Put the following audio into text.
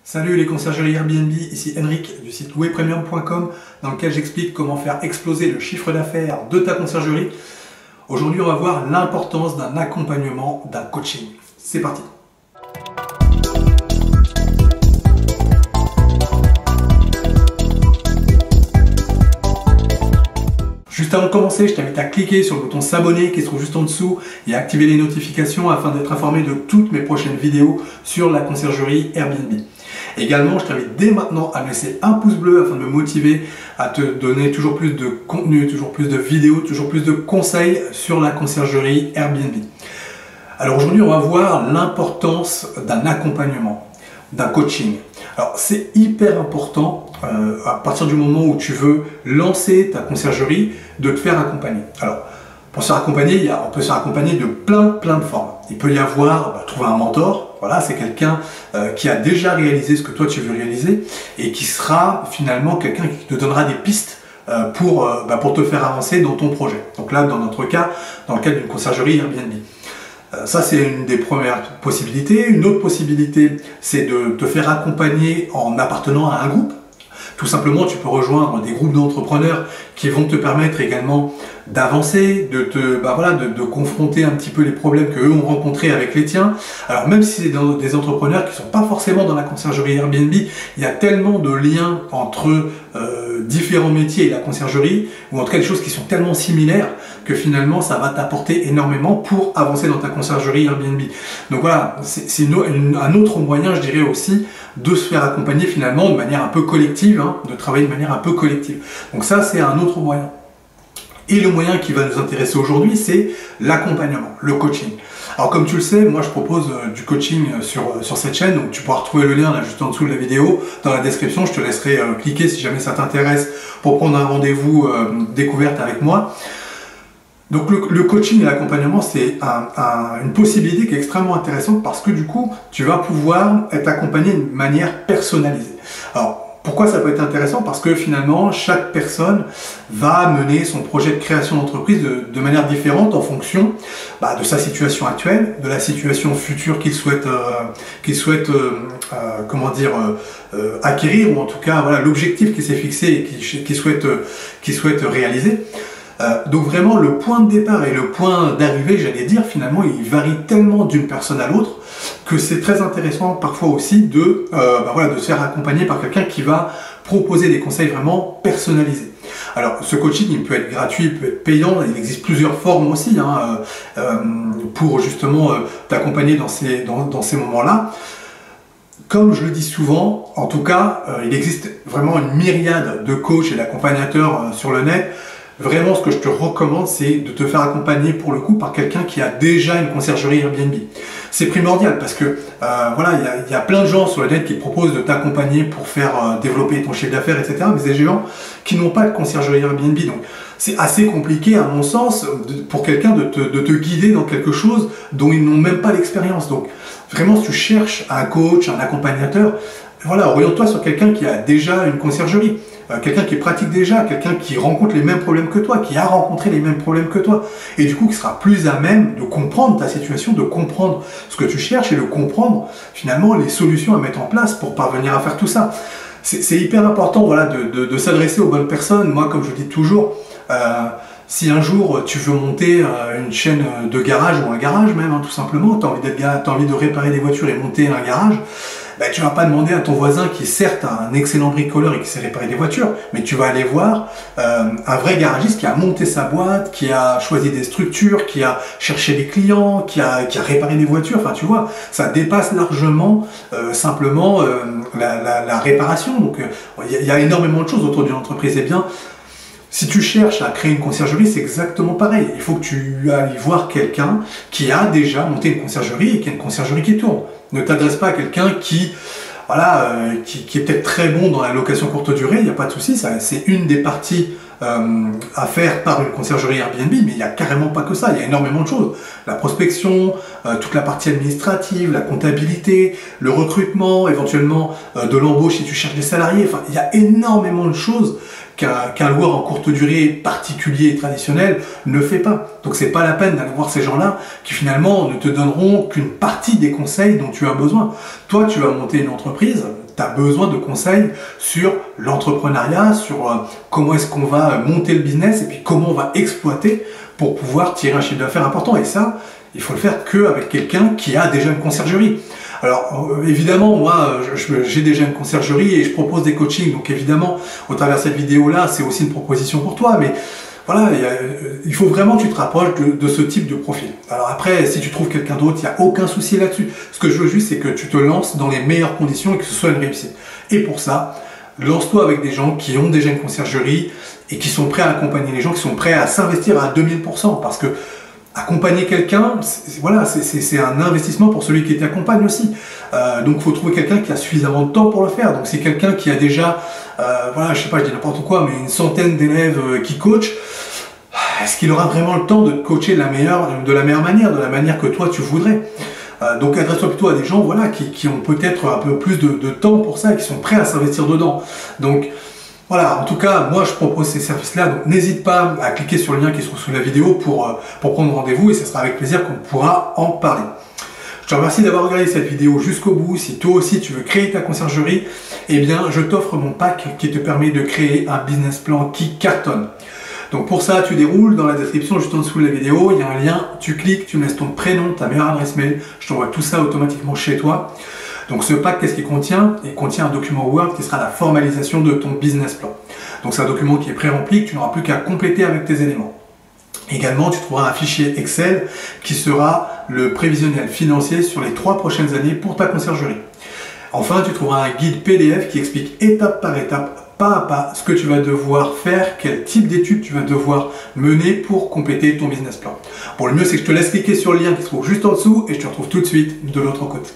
Salut les conciergeries Airbnb, ici Henrik du site louerpremium.com dans lequel j'explique comment faire exploser le chiffre d'affaires de ta conciergerie. Aujourd'hui, on va voir l'importance d'un accompagnement, d'un coaching. C'est parti! Juste avant de commencer, je t'invite à cliquer sur le bouton s'abonner qui se trouve juste en dessous et à activer les notifications afin d'être informé de toutes mes prochaines vidéos sur la conciergerie Airbnb. Également, je t'invite dès maintenant à me laisser un pouce bleu afin de me motiver à te donner toujours plus de contenu, toujours plus de vidéos, toujours plus de conseils sur la conciergerie Airbnb. Alors aujourd'hui, on va voir l'importance d'un accompagnement, d'un coaching. Alors c'est hyper important à partir du moment où tu veux lancer ta conciergerie de te faire accompagner. Alors pour se faire accompagner, on peut se faire accompagner de plein de formes. Il peut y avoir, trouver un mentor, voilà, c'est quelqu'un qui a déjà réalisé ce que toi tu veux réaliser et qui sera finalement quelqu'un qui te donnera des pistes pour te faire avancer dans ton projet. Donc là, dans notre cas, dans le cadre d'une conciergerie Airbnb. Ça, c'est une des premières possibilités. Une autre possibilité, c'est de te faire accompagner en appartenant à un groupe. Tout simplement, tu peux rejoindre des groupes d'entrepreneurs qui vont te permettre également d'avancer, de confronter un petit peu les problèmes qu'eux ont rencontrés avec les tiens. Alors même si c'est des entrepreneurs qui ne sont pas forcément dans la conciergerie Airbnb, il y a tellement de liens entre différents métiers et la conciergerie, ou en tout cas des choses qui sont tellement similaires que finalement ça va t'apporter énormément pour avancer dans ta conciergerie Airbnb. Donc voilà, c'est un autre moyen, je dirais aussi, de se faire accompagner finalement de manière un peu collective, de travailler de manière un peu collective. Donc ça, c'est un autre moyen. Et le moyen qui va nous intéresser aujourd'hui, c'est l'accompagnement, le coaching. Alors comme tu le sais, moi je propose du coaching sur cette chaîne, donc tu pourras retrouver le lien là juste en dessous de la vidéo, dans la description, je te laisserai cliquer si jamais ça t'intéresse pour prendre un rendez-vous découverte avec moi. Donc le coaching et l'accompagnement, c'est une possibilité qui est extrêmement intéressante parce que du coup, tu vas pouvoir être accompagné de manière personnalisée. Alors, pourquoi ça peut être intéressant? Parce que finalement, chaque personne va mener son projet de création d'entreprise de manière différente en fonction de sa situation actuelle, de la situation future qu'il souhaite, acquérir, ou en tout cas voilà, l'objectif qu'il s'est fixé et qu'il souhaite réaliser. Donc vraiment, le point de départ et le point d'arrivée, j'allais dire, finalement, il varie tellement d'une personne à l'autre que c'est très intéressant parfois aussi de se faire accompagner par quelqu'un qui va proposer des conseils vraiment personnalisés. Alors, ce coaching, il peut être gratuit, il peut être payant, il existe plusieurs formes aussi pour justement t'accompagner dans ces moments-là. Comme je le dis souvent, en tout cas, il existe vraiment une myriade de coachs et d'accompagnateurs sur le net. Vraiment, ce que je te recommande, c'est de te faire accompagner pour le coup par quelqu'un qui a déjà une conciergerie Airbnb. C'est primordial parce que il y a plein de gens sur le net qui proposent de t'accompagner pour faire développer ton chiffre d'affaires, etc. Mais c'est des gens qui n'ont pas de conciergerie Airbnb. Donc, c'est assez compliqué, à mon sens, pour quelqu'un de te guider dans quelque chose dont ils n'ont même pas l'expérience. Donc, vraiment, si tu cherches un coach, un accompagnateur, voilà, oriente-toi sur quelqu'un qui a déjà une conciergerie. Quelqu'un qui pratique déjà, quelqu'un qui rencontre les mêmes problèmes que toi, qui a rencontré les mêmes problèmes que toi, et du coup qui sera plus à même de comprendre ta situation, de comprendre ce que tu cherches et de comprendre finalement les solutions à mettre en place pour parvenir à faire tout ça. C'est hyper important de s'adresser aux bonnes personnes. Moi, comme je dis toujours, si un jour tu veux monter une chaîne de garage ou un garage même, tout simplement, tu as envie de réparer des voitures et monter un garage, tu ne vas pas demander à ton voisin qui certes a un excellent bricoleur et qui sait réparer des voitures, mais tu vas aller voir un vrai garagiste qui a monté sa boîte, qui a choisi des structures, qui a cherché des clients, qui a réparé des voitures. Enfin, tu vois, ça dépasse largement simplement la réparation. Donc, il y a énormément de choses autour d'une entreprise. Eh bien, si tu cherches à créer une conciergerie, c'est exactement pareil. Il faut que tu ailles voir quelqu'un qui a déjà monté une conciergerie et qui a une conciergerie qui tourne. Ne t'adresse pas à quelqu'un qui est peut-être très bon dans la location courte durée, il n'y a pas de souci, c'est une des parties à faire par une conciergerie Airbnb, mais il n'y a carrément pas que ça, il y a énormément de choses. La prospection, toute la partie administrative, la comptabilité, le recrutement, éventuellement de l'embauche si tu cherches des salariés, enfin il y a énormément de choses qu'un loueur en courte durée particulier et traditionnel ne fait pas. Donc c'est pas la peine d'aller voir ces gens-là qui finalement ne te donneront qu'une partie des conseils dont tu as besoin. Toi, tu vas monter une entreprise, tu tu as besoin de conseils sur l'entrepreneuriat, sur comment est-ce qu'on va monter le business et puis comment on va exploiter pour pouvoir tirer un chiffre d'affaires important. Et ça, il faut le faire qu'avec quelqu'un qui a déjà une conciergerie. Alors évidemment, moi j'ai déjà une conciergerie et je propose des coachings, donc évidemment au travers de cette vidéo là c'est aussi une proposition pour toi, mais voilà, il faut vraiment que tu te rapproches de ce type de profil. Alors après, si tu trouves quelqu'un d'autre, il n'y a aucun souci là-dessus. Ce que je veux juste, c'est que tu te lances dans les meilleures conditions et que ce soit une réussite. Et pour ça, lance-toi avec des gens qui ont déjà une conciergerie et qui sont prêts à accompagner les gens, qui sont prêts à s'investir à 2000%, parce que accompagner quelqu'un, voilà, c'est un investissement pour celui qui t'accompagne aussi. Donc il faut trouver quelqu'un qui a suffisamment de temps pour le faire. Donc c'est quelqu'un qui a déjà, voilà, je sais pas, je dis n'importe quoi, mais une centaine d'élèves qui coachent. Est-ce qu'il aura vraiment le temps de te coacher de la meilleure manière, de la manière que toi tu voudrais? Donc adresse-toi plutôt à des gens, voilà, qui ont peut-être un peu plus de temps pour ça et qui sont prêts à s'investir dedans. Donc voilà, en tout cas, moi je propose ces services-là, donc n'hésite pas à cliquer sur le lien qui se trouve sous la vidéo pour prendre rendez-vous et ce sera avec plaisir qu'on pourra en parler. Je te remercie d'avoir regardé cette vidéo jusqu'au bout. Si toi aussi tu veux créer ta conciergerie, eh bien je t'offre mon pack qui te permet de créer un business plan qui cartonne. Donc pour ça, tu déroules dans la description juste en dessous de la vidéo, il y a un lien, tu cliques, tu me laisses ton prénom, ta meilleure adresse mail, je t'envoie tout ça automatiquement chez toi. Donc ce pack, qu'est-ce qu'il contient? Il contient un document Word qui sera la formalisation de ton business plan. Donc c'est un document qui est pré-rempli, que tu n'auras plus qu'à compléter avec tes éléments. Également, tu trouveras un fichier Excel qui sera le prévisionnel financier sur les 3 prochaines années pour ta conciergerie. Enfin, tu trouveras un guide PDF qui explique étape par étape, pas à pas, ce que tu vas devoir faire, quel type d'études tu vas devoir mener pour compléter ton business plan. Bon, le mieux, c'est que je te laisse cliquer sur le lien qui se trouve juste en dessous et je te retrouve tout de suite de l'autre côté.